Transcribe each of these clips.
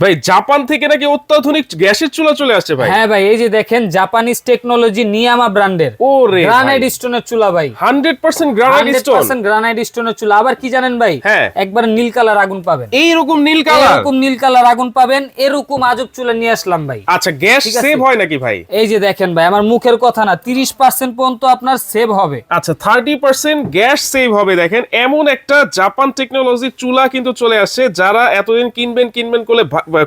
ভাই জাপান থেকে নাকি অত্যাধুনিক গ্যাসের চুলা চলে আসছে ভাই। হ্যাঁ ভাই, এই যে দেখেন জাপানিজ টেকনোলজি নিয়ামা ব্র্যান্ডের ওরে গ্রানাইট স্টোনের চুলা ভাই। 100% গ্রানাইট স্টোন, 100% গ্রানাইট স্টোনের চুলা। আবার কি জানেন ভাই, হ্যাঁ, একবার নীল কালার আগুন পাবেন, এইরকম নীল কালার, এরকম নীল কালার আগুন পাবেন। এরকম আজব চুলা নিয়ে আসলাম ভাই। আচ্ছা, গ্যাস সেভ হয় নাকি ভাই? এই যে দেখেন ভাই, আমার মুখের কথা না, 30% পর্যন্ত আপনার সেভ হবে। আচ্ছা, 30% গ্যাস সেভ হবে। দেখেন এমন একটা জাপান টেকনোলজি চুলা কিন্তু চলে আসছে। যারা এতদিন কিনবেন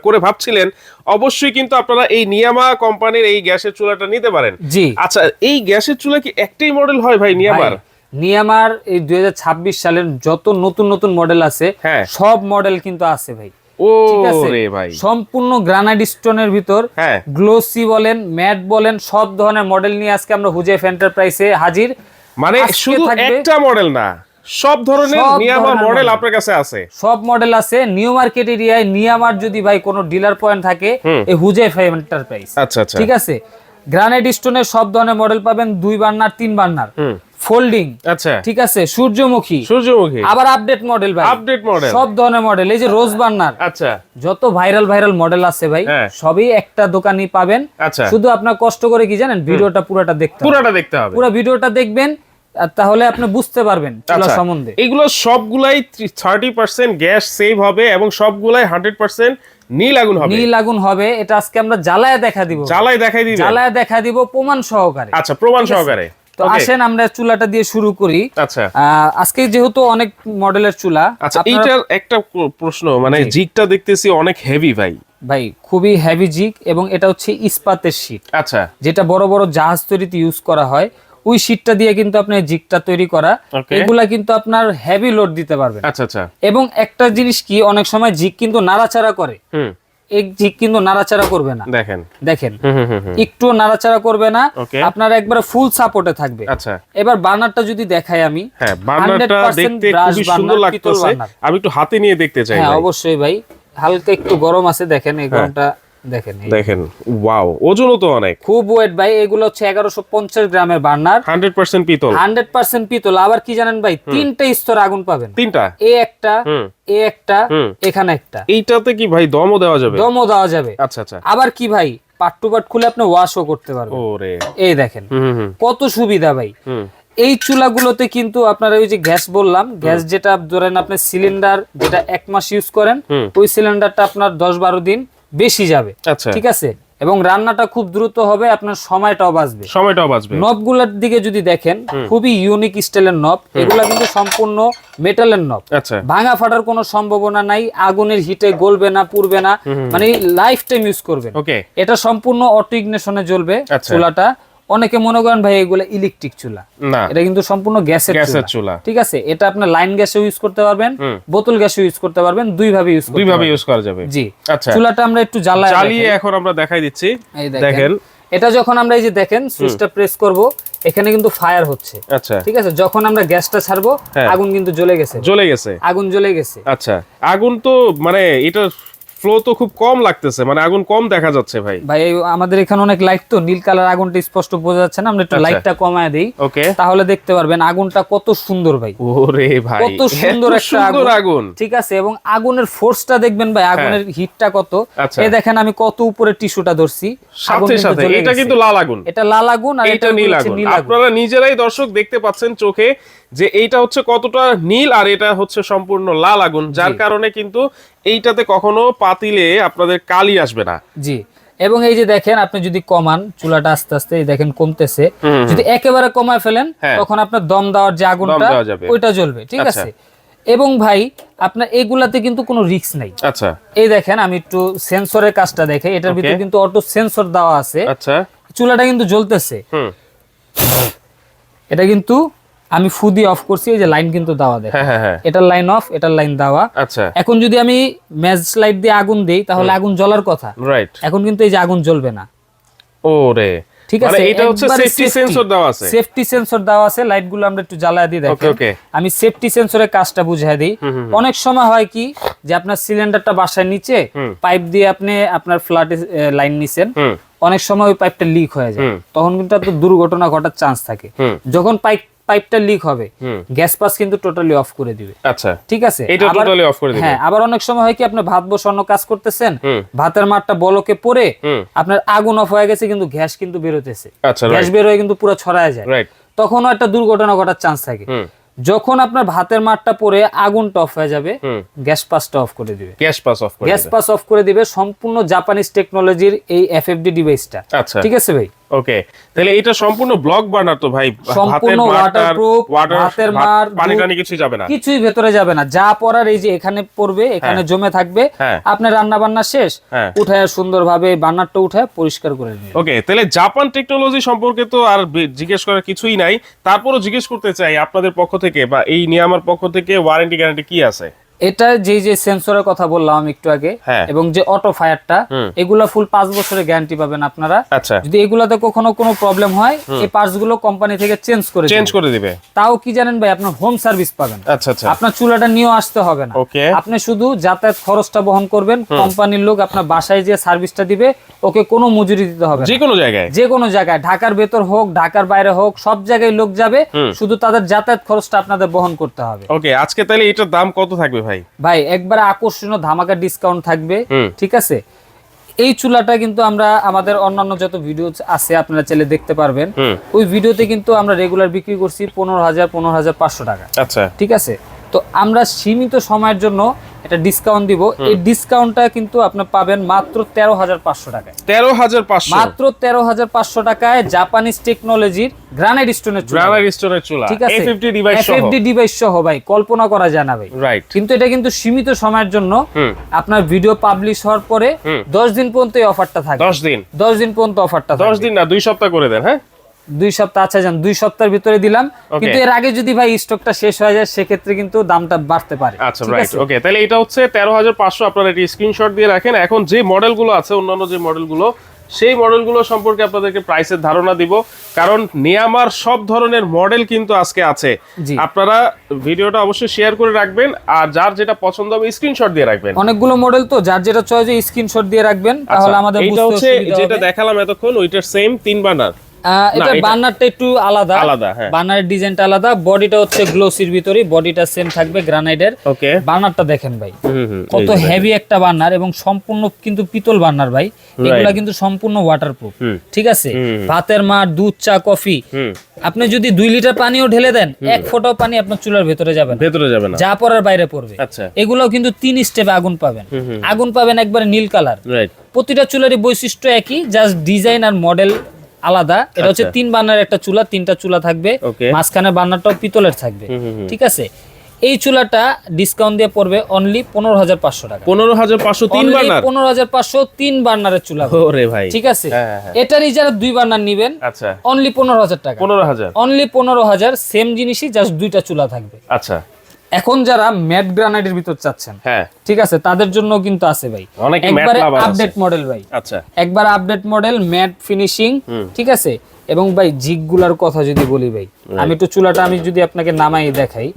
করে ভাবছিলেন, অবশ্যই কিন্তু আপনারা এই নিয়ামা কোম্পানির এই গ্যাসের চুলাটা নিতে পারেন। জি আচ্ছা, এই গ্যাসের চুলা কি একটাই মডেল হয় ভাই নিয়ামার? নিয়ামার এই 2026 সালের যত নতুন নতুন মডেল আছে, হ্যাঁ, সব মডেল কিন্তু আছে ভাই। ও ঠিক আছে রে ভাই, সম্পূর্ণ গ্রানাইট স্টোনের ভিতর, হ্যাঁ, গ্লোসি বলেন, ম্যাট বলেন, সব ধরনের মডেল নিয়ে আজকে আমরা হুজাইফ এন্টারপ্রাইজে হাজির। মানে আজকে শুধু থাকবে একটা মডেল না, সব ধরনের সব নিয়ামা ধরনের মডেল model। আপনার কাছে আছে। সব মডেল আছে। নিউ মার্কেট এরিয়ায় নিয়ামার যদি ভাই কোনো ডিলার পয়েন্ট থাকে, এই হুজাইফ এন্টারপ্রাইজ। আচ্ছা আচ্ছা, ঠিক আছে, গ্রানাইট স্টোনের সব ধরনের মডেল পাবেন, 2 বার্নার 3 বার্নার, ফোল্ডিং, আচ্ছা, ঠিক আছে, সূর্যমুখী, আবার আপডেট মডেল ভাই, আপডেট মডেল, সব ধরনের মডেল। এই যে রোজ বার্নার, আচ্ছা, যত ভাইরাল মডেল আছে ভাই, হ্যাঁ, সবই একটা দোকানই পাবেন। আচ্ছা, শুধু আপনার কষ্ট করে কি জানেন, ভিডিওটা পুরোটা দেখতে হবে, পুরো ভিডিওটা দেখবেন, আর তাহলে আপনি বুঝতে পারবেন চুলা সম্বন্ধে। এগুলো সবগুলাই 30% গ্যাস সেভ হবে এবং সবগুলাই 100% নীল আগুন হবে। নীল আগুন হবে। এটা আজকে আমরা জ্বালায় দেখা দিব, জ্বালায় দেখা দিব প্রমাণ সহকারে। আচ্ছা, প্রমাণ সহকারে। তো আসেন আমরা চুলাটা দিয়ে শুরু করি। আচ্ছা, আজকে যেহেতু অনেক মডেলের চুলা। আচ্ছা, এইটার একটা প্রশ্ন, মানে জিগটা দেখতেছি অনেক হেভি ভাই। ভাই খুবই হেভি জিগ, এবং এটা হচ্ছে ইস্পাতের শীট। আচ্ছা, যেটা বড় বড় জাহাজ তৈরিতে ইউজ করা হয়, ওই শীটটা দিয়ে কিন্তু আপনার জিগটা তৈরি করা। এগুলা কিন্তু আপনার হেভি লোড দিতে পারবেন। আচ্ছা আচ্ছা, এবং একটা জিনিস কি, অনেক সময় জিগ কিন্তু নাড়াচাড়া করে, এই জিগ কিন্তু নাড়াচাড়া করবে না। দেখেন একটু নাড়াচাড়া করবে না, আপনার একবারে ফুল সাপোর্টে থাকবে। আচ্ছা, এবার বার্নারটা যদি দেখাই আমি, হ্যাঁ, বার্নারটা দেখতে খুবই সুন্দর লাগতেছে। আমি একটু হাতে নিয়ে দেখতে চাই। হ্যাঁ অবশ্যই ভাই, হালকা একটু গরম আছে, দেখেন এই গরমটা দেখেন। ওয়াও, ওজনও তো অনেক, খুব ওয়েট ভাই। এগুলো হচ্ছে 1150 গ্রামের বার্নার, 100% পিতল, 100% পিতল। আবার কি জানেন ভাই, 3টা স্তর আগুন পাবেন, 3টা, এ একটা, এ একটা, এখানে একটা। এইটাতে কি ভাই দমও দেওয়া যাবে? দমও দেওয়া যাবে। আচ্ছা আচ্ছা, আবার কি ভাই, পার্ট টু পার্ট খুলে আপনি ওয়াশও করতে পারবেন। ওরে, এই দেখেন কত সুবিধা ভাই। এই চুলাগুলোতে কিন্তু আপনারা ওই যে গ্যাস বললাম, গ্যাস যেটা ধরেন আপনি সিলিন্ডার যেটা 1 মাস ইউজ করেন, ওই সিলিন্ডারটা আপনার 10-12 দিন বেশি যাবে। ঠিক আছে, এবং রান্নাটা খুব দ্রুত হবে, আপনার সময়টাও বাঁচবে। নবগুলোর দিকে যদি দেখেন, খুবই ইউনিক স্টাইলের নব। এগুলা কিন্তু সম্পূর্ণ মেটালের নব, ভাঙা ফাটার কোনো সম্ভাবনা নাই, আগুনের হিটে গলবে না, পুড়বে না, মানে লাইফ টাইম ইউজ করবেন। এটা সম্পূর্ণ অটো ইগনিশনে জ্বলবে চুলাটা। অনেকে মনে করেন ভাই এগুলো ইলেকট্রিক চুলা, না, এটা কিন্তু সম্পূর্ণ গ্যাসের চুলা। ঠিক আছে, এটা আপনি লাইন গ্যাসে ইউজ করতে পারবেন, বোতল গ্যাসে ইউজ করতে পারবেন, দুই ভাবে ইউজ করা যাবে। জি, আচ্ছা, চুলাটা আমরা একটু জ্বালিয়ে এখন আমরা দেখাই দিচ্ছি। দেখেন এটা যখন আমরা এই যে দেখেন সুইচটা প্রেস করব, এখানে কিন্তু ফায়ার হচ্ছে। আচ্ছা, ঠিক আছে, যখন আমরা গ্যাসটা ছাড়বো, আগুন কিন্তু জ্বলে গেছে, আগুন জ্বলে গেছে। আচ্ছা, আগুন তো মানে এটা ফ্লো তো খুব কম লাগতেছে, মানে আগুন কম দেখা যাচ্ছে ভাই। আমাদের এখানে অনেক লাইট, তো নীল কালার আগুনটা স্পষ্ট বোঝা যাচ্ছে না, আমরা একটু লাইটটা কমায় দেই, তাহলে দেখতে পারবেন আগুনটা কত সুন্দর ভাই। ওরে ভাই, কত সুন্দর একটা আগুন। ঠিক আছে, এবং আগুনের ফোর্সটা দেখবেন ভাই, আগুনের হিটটা কত। এই দেখেন আমি কত উপরে টিস্যুটা ধরছি, সাথে সাথে এটা কিন্তু লাল আগুন, এটা লাল আগুন, আর এটা নীল আগুন। আপনারা নিজেরাই দর্শক দেখতে পাচ্ছেন চোখে যে এইটা হচ্ছে কতটা নীল, আর এটা হচ্ছে সম্পূর্ণ লাল আগুন, যার কারণে কিন্তু এইটাতে কখনো পাতিলে আপনাদের কালি আসবে না। জি, এবং এই যে দেখেন আপনি যদি কমান চুলাটা আস্তে আস্তে, এই দেখেন কমতেছে, যদি একেবারে কমায় ফেলেন, তখন আপনার দম দেওয়ার যে আগুনটা ওইটা জ্বলবে। ঠিক আছে, এবং ভাই আপনার এগুলাতে কিন্তু কোনো রিস্ক নাই। আচ্ছা, এই দেখেন আমি একটু সেন্সরের কাজটা দেখাই, এটার ভিতরে কিন্তু অটো সেন্সর দেওয়া আছে। আচ্ছা, চুলাটা কিন্তু জ্বলতেছে, এটা কিন্তু আমি ফু দিয়ে অফ করছি, এই যে লাইন কিন্তু দেওয়া দেখেন, এটার লাইন অফ, এটার লাইন দেওয়া। আচ্ছা, এখন যদি আমি ম্যাচ লাইট দিয়ে আগুন দেই, তাহলে আগুন জ্বলার কথা, রাইট, এখন কিন্তু এই যে আগুন জ্বলবে না। ওরে, ঠিক আছে, এটা হচ্ছে সেফটি সেন্সর দেওয়া আছে, সেফটি সেন্সর দেওয়া আছে। লাইটগুলো আমরা একটু জ্বালায় দিই, দেখেন আমি সেফটি সেন্সরের কাজটা বুঝাই দিই। অনেক সময় হয় কি যে আপনার সিলিন্ডারটা বাসায় নিচে পাইপ দিয়ে আপনি আপনার ফ্ল্যাটে লাইন নিছেন, অনেক সময় ওই পাইপটা লিক হয়ে যায়, তখন কিন্তু দুর্ঘটনা ঘটার চান্স থাকে। যখন পাইপ পাইপটা লিক হবে গ্যাস পাস কিন্তু টোটালি অফ করে দিবে। আচ্ছা, ঠিক আছে, এটা টোটালি অফ করে দিবে। হ্যাঁ, আবার অনেক সময় হয় কি আপনি ভাত বসানো কাজ করতেছেন, ভাতের মারটা বলকে পড়ে আপনার আগুন অফ হয়ে গেছে কিন্তু গ্যাস কিন্তু বের হতেছে, আচ্ছা, গ্যাস বের হয়ে কিন্তু পুরো ছড়ায় যায়, তখনও একটা দুর্ঘটনা ঘটার চান্স থাকে। যখন আপনার ভাতের মারটা পড়ে আগুনটা অফ হয়ে যাবে, গ্যাস পাসটা অফ করে দিবে, গ্যাস পাস অফ করে দিবে সম্পূর্ণ জাপানিজ টেকনোলজির এই এফএফডি ডিভাইসটা। আচ্ছা, ঠিক আছে ভাই। ওকে, তাহলে এটা সম্পূর্ণ ব্লক বার্নার তো ভাই, সম্পূর্ণ ওয়াটারপ্রুফ, ভাতের মার পানি টানি কিছুই যাবে না, কিছুই ভেতরে যাবে না, যা পড়ার এই যে এখানে পড়বে, এখানে জমে থাকবে, আপনার রান্না বান্না শেষ উঠায় সুন্দরভাবে বার্নারটা উঠায় পরিষ্কার করে নিবে। ওকে, তাহলে জাপান টেকনোলজি সম্পর্কে তো আর জিজ্ঞেস করার কিছুই নাই, তারপরও জিজ্ঞেস করতে চাই আপনাদের পক্ষ থেকে বা এই নিয়ামার পক্ষ থেকে ওয়ারেন্টি গ্যারান্টি কি আছে? এটা যে সেন্সরের কথা বললাম একটু আগে এবং যে অটো ফায়ারটা, এগুলা ফুল 5 বছরের গ্যারান্টি পাবেন আপনারা। আচ্ছা, যদি এগুলাতে কখনো কোনো প্রবলেম হয় এই পার্টস গুলো কোম্পানি থেকে চেঞ্জ করে দিবে। তাও কি জানেন ভাই, আপনার হোম সার্ভিস পাবেন। আচ্ছা আচ্ছা, আপনার চুলাটা নিয়ে আসতে হবে না, আপনি শুধু যাতায়াত খরচটা বহন করবেন, কোম্পানির লোক আপনার বাসায় যে সার্ভিসটা দিবে, ওকে কোনো মজুরি দিতে হবে না। যে কোনো জায়গায়, ঢাকার ভেতর হোক ঢাকার বাইরে হোক, সব জায়গায় লোক যাবে, শুধু তাদের যাতায়াত খরচটা আপনাদের বহন করতে হবে। ওকে, আজকে তাহলে এটার দাম কত থাকবে ভাই? একবার আকর্ষণীয় ধামাকা ডিসকাউন্ট থাকবে। ঠিক আছে, এই চুলাটা কিন্তু আমরা আমাদের অন্যান্য যত ভিডিও আছে আপনারা চাইলে দেখতে পারবেন, ওই ভিডিওতে কিন্তু আমরা রেগুলার বিক্রি করছি 15,500 টাকা। আচ্ছা, ঠিক আছে, তো আমরা সীমিত সময়ের জন্য এটা ডিসকাউন্ট দিব। এই ডিসকাউন্টটা কিন্তু আপনি পাবেন মাত্র 13,500 টাকায়। 13,500 মাত্র 13,500 টাকায় জাপানিজ টেকনোলজির গ্রানাইট স্টোনের চুলা, ঠিক আছে, এফএফডি ডিভাইস সহ ভাই, কল্পনা করা যায় না ভাই। রাইট, কিন্তু এটা কিন্তু সীমিত সময়ের জন্য, আপনার ভিডিও পাবলিশ হওয়ার পরে 10 দিন পর্যন্ত এই অফারটা থাকবে। 10 দিন পর্যন্ত অফারটা থাকবে। 10 দিন না, 2 সপ্তাহ করে দেন। হ্যাঁ, 2 সপ্তাহ। আচ্ছা যান, 2 সপ্তাহের ভিতরে দিলাম, কিন্তু এর আগে যদি ভাই স্টকটা শেষ হয়ে যায় সেক্ষেত্রে কিন্তু দামটা বাড়তে পারে। আচ্ছা, রাইট, ওকে, তাহলে এটা হচ্ছে 13,500। আপনারা এটি স্ক্রিনশট দিয়ে রাখেন। এখন যে মডেলগুলো আছে, অন্যান্য যে মডেলগুলো, সেই মডেলগুলো সম্পর্কে আপনাদেরকে প্রাইসের ধারণা দিব, কারণ নিয়ামার সব ধরনের মডেল কিন্তু আজকে আছে। আপনারা ভিডিওটা অবশ্যই শেয়ার করে রাখবেন, আর যার যেটা পছন্দ হবে স্ক্রিনশট দিয়ে রাখবেন। অনেকগুলো মডেল তো, যার যেটা চয়েস স্ক্রিনশট দিয়ে রাখবেন, তাহলে আমাদের বুঝতে হচ্ছে যেটা দেখালাম এতক্ষণ, ওইটার সেম 3 বার্নার। এটা বার্নারটা একটু আলাদা, বার্নারের ডিজাইনটা আলাদা, বডিটা হচ্ছে গ্লোসির ভিতরে, বডিটা সেম থাকবে গ্রানাইটের। ওকে, বার্নারটা দেখেন ভাই, কত হেভি একটা বার্নার, এবং সম্পূর্ণ কিন্তু পিতল বার্নার ভাই, এগুলা কিন্তু সম্পূর্ণ ওয়াটারপ্রুফ। ঠিক আছে, ভাতের মার, দুধ, চা, কফি, আপনি যদি 2 লিটার পানিও ঢেলে দেন, 1 ফোঁটাও পানি আপনার চুলার ভেতরে যাবে না, যা পড়ার বাইরে পড়বে। এগুলাও কিন্তু 3 স্টেপে আগুন পাবেন, আগুন পাবেন একবারে নীল কালার। প্রতিটা চুলারই বৈশিষ্ট্য একই, জাস্ট ডিজাইন আর মডেল আলাদা। এটা হচ্ছে 3 বার্নার একটা চুলা, 3টা চুলা থাকবে, মাঝখানে বার্নারটাও পিতলের থাকবে। ঠিক আছে, এই চুলাটা ডিসকাউন্ট দিয়ে পড়বে অনলি 15,500 টাকা। 15,500 3 বার্নার, 15,500 3 বার্নারের চুলা। ওরে ভাই, ঠিক আছে, এটারই যারা 2 বার্নার নেবেন, আচ্ছা, অনলি 15,000 টাকা। 15,000, অনলি 15,000, সেম জিনিসই, জাস্ট 2টা চুলা থাকবে। আচ্ছা, এখন যারা ম্যাট গ্রানাইটের ভিতর চাচ্ছেন, হ্যাঁ ঠিক আছে, তাদের জন্য কিন্তু আছে ভাই, একবারে আপডেট মডেল ভাই। আচ্ছা, একবার আপডেট মডেল, ম্যাট ফিনিশিং। ঠিক আছে, এবং ভাই জিগগুলার কথা যদি বলি ভাই, আমি একটু চুলাটা আমি যদি আপনাকে নামাই দেখাই,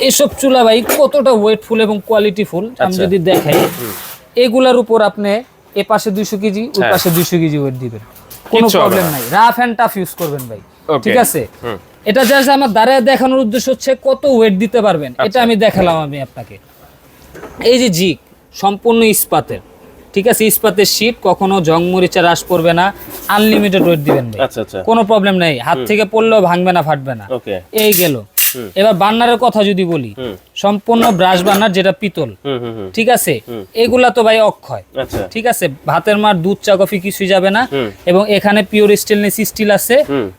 এসব চুলা ভাই কতটা ওয়েটফুল এবং কোয়ালিটিফুল আমি যদি দেখাই, এগুলার উপর আপনি এ পাশে 200 কেজি, ওই পাশে 200 কেজি ওয়েট দিবেন, কোনো প্রবলেম নাই, রাফ এন্ড টাফ ইউজ করবেন ভাই। ঠিক আছে, এটা জাস্ট আমার দাঁড়ায় দেখানোর উদ্দেশ্য হচ্ছে কত ওয়েট দিতে পারবেন, এটা আমি দেখালাম আমি আপনাকে। এই যে জিগ সম্পূর্ণ ইস্পাতের, ঠিক আছে, ইস্পাতের শীট, কখনো জং মরিচা হ্রাস করবে না, আনলিমিটেড ওয়েট দিবেন ভাই, কোনো প্রবলেম নাই, হাত থেকে পড়লেও ভাঙবে না, ফাটবে না। এই গেল। এবার বার্নারের কথা যদি বলি, সম্পূর্ণ ব্রাশ বার্নার, যেটা পিতল। ঠিক আছে, এগুলা তো ভাই অক্ষয়। ঠিক আছে, ভাতের মার, দুধ, চা, কফি কিছুই যাবে না, এবং এখানে পিওর স্টেনলেস স্টিল আছে,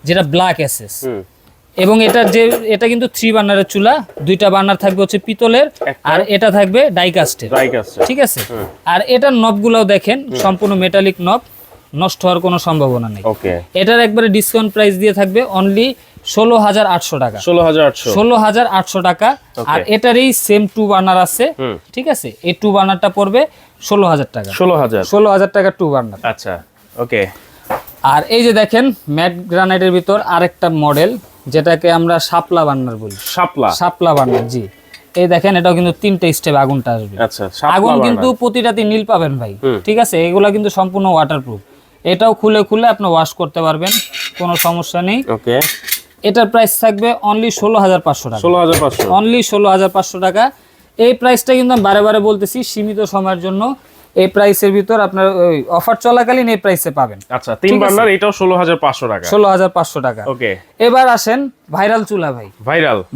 যেটা ব্ল্যাক এসএস। এবং এটা কিন্তু 3 বার্নারের চুলা, 2টা বার্নার থাকবে হচ্ছে পিতলের, আর এটা থাকবে ডাইকাস্টের। ঠিক আছে, আর এটার নবগুলোও দেখেন সম্পূর্ণ মেটালিক নব, নষ্ট হওয়ার কোনো সম্ভাবনা নেই। এটার একবারে ডিসকাউন্ট প্রাইস দিয়ে থাকবে অনলি 16,800 টাকা। 16,800 টাকা। আর এটারই সেম 2 বার্নার আছে। ঠিক আছে, এই 2 বার্নারটা পড়বে 16,000 টাকা। 16,000 টাকা 2 বার্নার। আচ্ছা, ওকে। আর এই যে দেখেন ম্যাট গ্রানাইটের ভিতর আরেকটা মডেল, যেটাকে আমরা শাপলা বার্নার বলি। শাপলা বার্নার, জি। এই দেখেন, এটাও কিন্তু 3টে স্টেপ আগুনটা আসবে। আচ্ছা, আগুন কিন্তু প্রতিটাতে নীল পাবেন ভাই। ঠিক আছে, এগুলা কিন্তু সম্পূর্ণ ওয়াটারপ্রুফ। এটাও খুলে আপনি ওয়াশ করতে পারবেন, কোনো সমস্যা নেই। ওকে, এটার প্রাইস থাকবে অনলি 16,500 টাকা। 16,500 অনলি 16,500 টাকা। এই প্রাইসটা কিন্তু আমি বারে বারে বলতেছি, সীমিত সময়ের জন্য এই প্রাইসের ভিতর আপনার ওই অফার চলাকালীন এই প্রাইসে পাবেন। আচ্ছা, 3 বার্নার, এটাও 16,500 টাকা। 16,500 টাকা। ওকে, এবার আসেন ভাইরাল চুলা ভাই।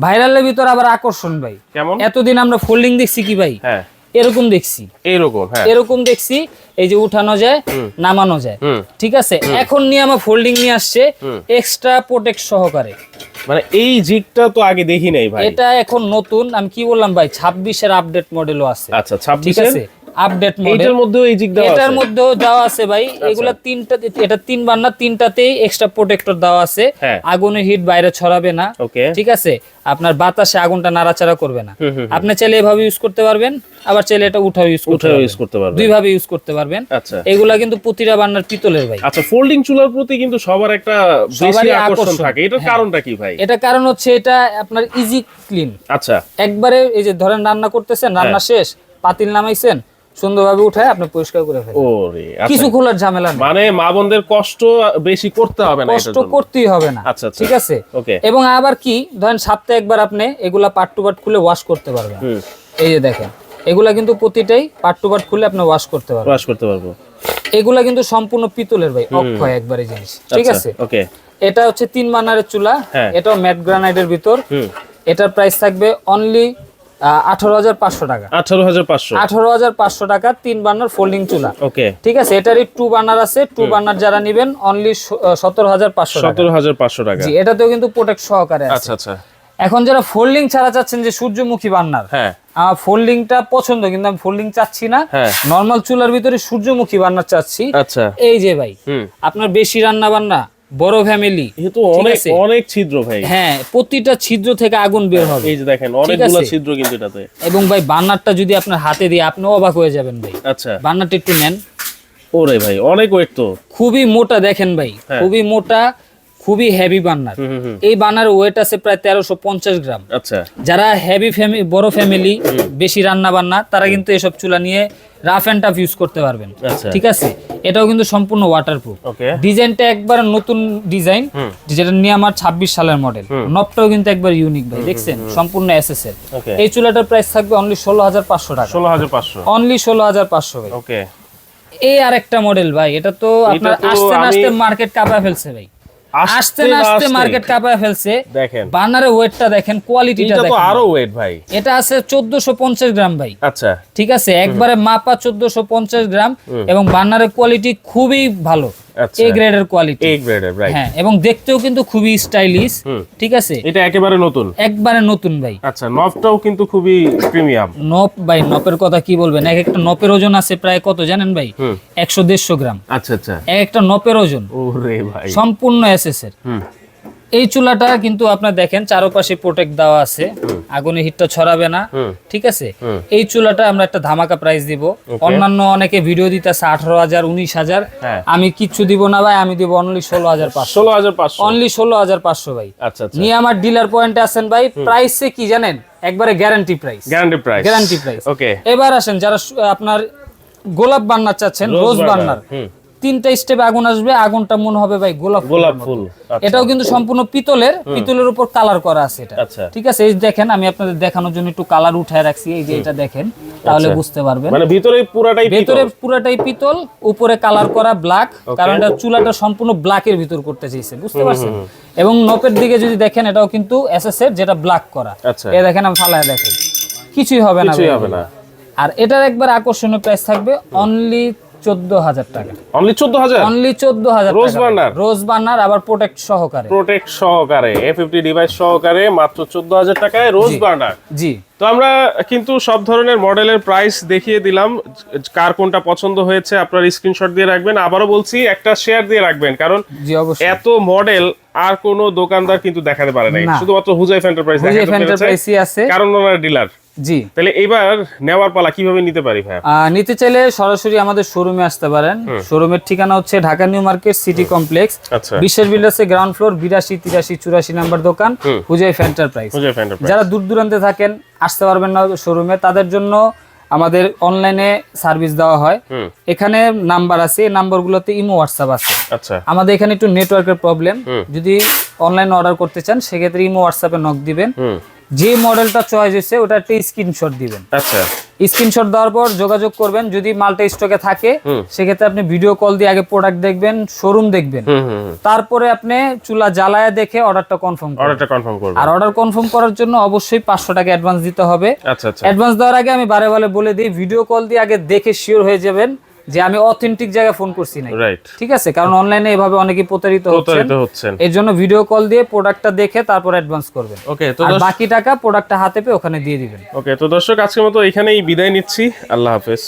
ভাইরালের ভিতর আবার আকর্ষণ ভাই। কেমন? এতদিন আমরা ফোল্ডিং দেখছি কি ভাই? হ্যাঁ, এরকম দেখছি, এরকম, হ্যাঁ এরকম দেখছি, এই যে উঠানো যায়, নামানো যায়, ঠিক আছে। এখন নিয়ে আমার ফোল্ডিং নিয়ে আসছে এক্সট্রা প্রোটেক্ট সহকারে। মানে এই জিগটা তো আগে দেখি নাই ভাই। এটা এখন নতুন, আমি কি বললাম ভাই, 26 এর আপডেট মডেলও আছে। আচ্ছা, 26 ঠিক আছে, আপডেট মডেল। এটার মধ্যেও এই জিগ দেওয়া আছে? এটার মধ্যেও দেওয়া আছে ভাই। এগুলা তিনটা, এটা 3 বার্নার, তিনটাতেই এক্সট্রা প্রোটেক্টর দেওয়া আছে। আগুনের হিট বাইরে ছড়াবে না, ঠিক আছে। আপনার বাতাসে আগুনটা নাড়াচাড়া করবে না। আপনি চাইলে এভাবে ইউজ করতে পারবেন, আবার চাইলে এটা উঠাও ইউজ করতে পারবেন, দুই ভাবে ইউজ করতে পারবেন। আচ্ছা, এগুলা কিন্তু প্রতিটা বার্নার পিতলের ভাই। আচ্ছা, ফোল্ডিং চুলার প্রতি কিন্তু সবার একটা বেশি আকর্ষণ থাকে, এটার কারণটা কি ভাই? এটা কারণ হচ্ছে এটা আপনার ইজি ক্লিন। আচ্ছা, একবারে এই যে ধরেন রান্না করতেছেন, রান্না শেষ, পাতিল নামাইছেন, সুন্দরভাবে উঠায় আপনি পরিষ্কার করে ফেলেন। ওরে, কিছু খোলার ঝামেলা নেই। মানে মা বোনদের কষ্ট বেশি করতে হবে না, কষ্ট করতেই হবে না। আচ্ছা, ঠিক আছে। ওকে। এবং আবার কি, ধরেন সপ্তাহে একবার আপনি এগুলা পার্ট টু পার্ট খুলে ওয়াশ করতে পারবেন। এই যে দেখেন, এগুলা কিন্তু প্রতিটাই পার্ট টু পার্ট খুলে আপনি ওয়াশ করতে পারবো। এগুলা কিন্তু সম্পূর্ণ পিতলের ভাই, অক্ষয় একবারে জিনিস, ঠিক আছে। ওকে, এটা হচ্ছে 3 বার্নারের চুলা, এটাও ম্যাট গ্রানাইটের ভিতর। এটার প্রাইস থাকবে অনলি 18,500 টাকা। 18,500 টাকা 3 বার্নার ফোল্ডিং চুলা। ওকে, ঠিক আছে। এটারই 2 বার্নার আছে, 2 বার্নার যারা নেবেন অনলি 17,500 টাকা। জি, এটাতেও কিন্তু প্রোটেক্ট সহকারে আছে। আচ্ছা, আচ্ছা। এখন যারা ফোল্ডিং ছাড়া চাচ্ছেন, যে সূর্যমুখী বার্নার, আমার ফোল্ডিংটা পছন্দ, কিন্তু আমি ফোল্ডিং চাচ্ছি না, নরমাল চুলার ভিতরে সূর্যমুখী বার্নার চাচ্ছি। আচ্ছা, এই যে ভাই, আপনার বেশি রান্না বান্না, বড় ফ্যামিলি, অনেক ছিদ্র ভাই। হ্যাঁ, প্রতিটা ছিদ্র থেকে আগুন বের হবে। এই যে দেখেন, অনেকগুলো ছিদ্র কিন্তু এটাতে। এবং ভাই বার্নারটা যদি আপনার হাতে দিয়ে, আপনি অবাক হয়ে যাবেন ভাই। আচ্ছা, বার্নারটা একটু নেন। ওরে ভাই, অনেক ওয়েট তো, খুবই মোটা দেখেন ভাই, খুবই মোটা, খুবই হেভি বার্নার। এই বার্নারের ওয়েট আছে প্রায় 1350 গ্রাম। আচ্ছা, যারা হেভি ফ্যামিলি, বড় ফ্যামিলি, বেশি রান্না বান্না, তারা কিন্তু এসব চুলা নিয়ে রাফ এন্ড টাফ ইউজ করতে পারবেন। ঠিক আছে। এটাও কিন্তু সম্পূর্ণ ওয়াটারপ্রুফ। ডিজাইনটা একবার নতুন ডিজাইন, যেটা নিয়ে আমার 26 সালের মডেল। নবটাও কিন্তু একবার ইউনিক ভাই, দেখছেন, সম্পূর্ণ এসএস এর। এই চুলাটার প্রাইস থাকবে অনলি 16,500 টাকা। 16,500, অনলি 16,500 ভাই। ওকে। এই আরেকটা মডেল ভাই, এটা তো আপনার আস্তে আস্তে মার্কেট কাঁপায় ফেলছে ভাই, আস্তে আস্তে মার্কেট কাঁপায় ফেলছে। দেখেন বার্নারের ওয়েটটা দেখেন, কোয়ালিটিটা দেখেন, এটা তো আরো ওয়েট ভাই। এটা আছে 1450 গ্রাম ভাই। আচ্ছা, ঠিক আছে, একবারে মাপা 1450 গ্রাম। এবং বার্নারের কোয়ালিটি খুবই ভালো, এ গ্রেডের কোয়ালিটি, এ গ্রেডের, রাইট। হ্যাঁ, এবং দেখতেও কিন্তু খুবই স্টাইলিশ। ঠিক আছে, এটা একেবারে নতুন, একবারে নতুন ভাই। আচ্ছা, নবটাও কিন্তু খুবই প্রিমিয়াম। নব ভাই, নবের কথা কি বলবেন, এক একটা নবের ওজন আছে প্রায় কত জানেন ভাই? 100-150 গ্রাম। আচ্ছা, আচ্ছা, এক একটা নবের ওজন। ওরে ভাই, সম্পূর্ণ এসএস এর। এই চুলাটা কিন্তু আপনার দেখেন চারপাশে প্রোটেক্ট দেওয়া আছে, আগুনে হিটটা ছড়াবে না। ঠিক আছে। এই চুলাটা আমরা একটা ধামাকা প্রাইস দিব। অন্যান্য অনেকে ভিডিও দিতেছে 18,000, 19,000, আমি কিচ্ছু দিব না ভাই, আমি দিব অনলি 16,500। অনলি 16,500 ভাই। আচ্ছা, নিয়ে আমার ডিলার পয়েন্টে আছেন ভাই। প্রাইসে কি জানেন, একবারে গ্যারান্টি প্রাইস, গ্যারান্টি প্রাইস। ওকে, এবার আসেন যারা আপনার গোলাপ বার্নার চাচ্ছেন, রোজ বার্নার, 3টা স্টেপে আগুন আসবে, আগুনটা মনে হবে ভাই গোলাপ ফুল। এটাও কিন্তু সম্পূর্ণ পিতলের উপর কালার করা আছে এটা। ঠিক আছে, এই দেখেন, আমি আপনাদের দেখানোর জন্য একটু কালার উঠায় রাখছি, এই যে এটা দেখেন, তাহলে বুঝতে পারবেন। মানে ভিতরে পুরাটাই পিতল, উপরে কালার করা ব্ল্যাক, কারণ এটা চুলাটা সম্পূর্ণ ব্ল্যাকের ভিতর করতে চাইছে, বুঝতে পারছেন। এবং নপের দিকে যদি দেখেন, এটাও কিন্তু এসএস এর, যেটা ব্ল্যাক করা। এই দেখেন, আমি ফালায় দেখাই, কিছুই হবে না। আর এটার একবার আকর্ষণীয় প্রাইস থাকবে অনলি 14,000 টাকা। অনলি 14,000 রোজ বার্নার, আবার প্রোটেক্ট সহকারে A50 ডিভাইস সহকারে মাত্র 14,000 টাকায় রোজ বার্নার। জি। তো আমরা কিন্তু সব ধরনের মডেলের প্রাইস দেখিয়ে দিলাম, কার কোনটা পছন্দ হয়েছে আপনার স্ক্রিনশট দিয়ে রাখবেন। আবারও বলছি, একটা শেয়ার দিয়ে রাখবেন, কারণ এত মডেল আর কোন দোকানদার কিন্তু দেখাতে পারে নাই, শুধুমাত্র হুজাইফ এন্টারপ্রাইজ আছে, কারণ ওনার ডিলার। জি। তাহলে এবার নেওয়ার পালা, কিভাবে নিতে পারি ভাই? নিতে চাইলে সরাসরি আমাদের শোরুমে আসতে পারেন। শোরুমের ঠিকানা হচ্ছে Dhaka new market city complex, বিশ্বের বিল্ডার্সে গ্রাউন্ড ফ্লোর, 82, 83, 84 নাম্বার দোকান, হুজাইফ এন্টারপ্রাইজ। যারা দূর দূরান্তে থাকেন, আসতে পারবেন না শোরুমে, তাদের জন্য আমাদের অনলাইনে সার্ভিস দেওয়া হয়। এখানে নাম্বার আছে, এই নাম্বারগুলোতে ইমো, হোয়াটসঅ্যাপ আছে। আচ্ছা, আমাদের এখানে একটু নেটওয়ার্কের প্রবলেম, যদি অনলাইনে অর্ডার করতে চান সেক্ষেত্রে ইমো হোয়াটসঅ্যাপে নক দিবেন, যে মডেলটা চয়েস হয়েছে ওটা একটা স্ক্রিনশট দিবেন। আচ্ছা, স্ক্রিনশট দেওয়ার পর যোগাযোগ করবেন, যদি মালটা স্টকে থাকে সেক্ষেত্রে আপনি ভিডিও কল দিয়ে আগে প্রোডাক্ট দেখবেন, শোরুম দেখবেন, তারপরে আপনি চুলা জ্বালায়া দেখে অর্ডারটা কনফার্ম করবেন। অর্ডারটা কনফার্ম করবেন। আর অর্ডার কনফার্ম করার জন্য অবশ্যই 500 টাকা অ্যাডভান্স দিতে হবে। আচ্ছা আচ্ছা, অ্যাডভান্স দেওয়ার আগে আমি বারে বারে বলে দিই, ভিডিও কল দিয়ে আগে দেখে শিওর হয়ে যাবেন যে আমি অথেন্টিক জায়গায় ফোন করছি না, রাইট, ঠিক আছে? কারণ অনলাইনে এভাবে অনেকেই প্রতারিত হচ্ছেন। এর জন্য ভিডিও কল দিয়ে প্রোডাক্টটা দেখে তারপর অ্যাডভান্স করবেন। ওকে, তো আর বাকি টাকা প্রোডাক্টটা হাতে পেয়ে ওখানে দিয়ে দিবেন। ওকে, তো দর্শক আজকের মতো এখানেই বিদায় নিচ্ছি। আল্লাহ হাফেজ।